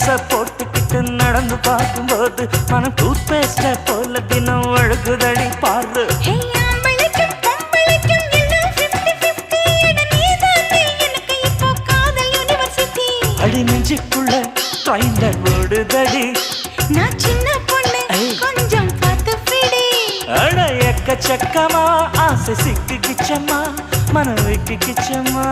கிளாஸ போட்டுக்கிட்டு நடந்து பார்க்கும்போது மனம் டூத் பேஸ்ட போல தினம் அழுகுதடி பாரு. அடி நெஞ்சுக்குள்ள ட்ரைலர் ஓடுதடி. நான் சின்ன பொண்ணு கொஞ்சம் பார்த்து பிடி. அட எக்கச்சக்கமா ஆசை சிக்கு கிச்சம்மா மனவிக்கு கிச்சம்மா.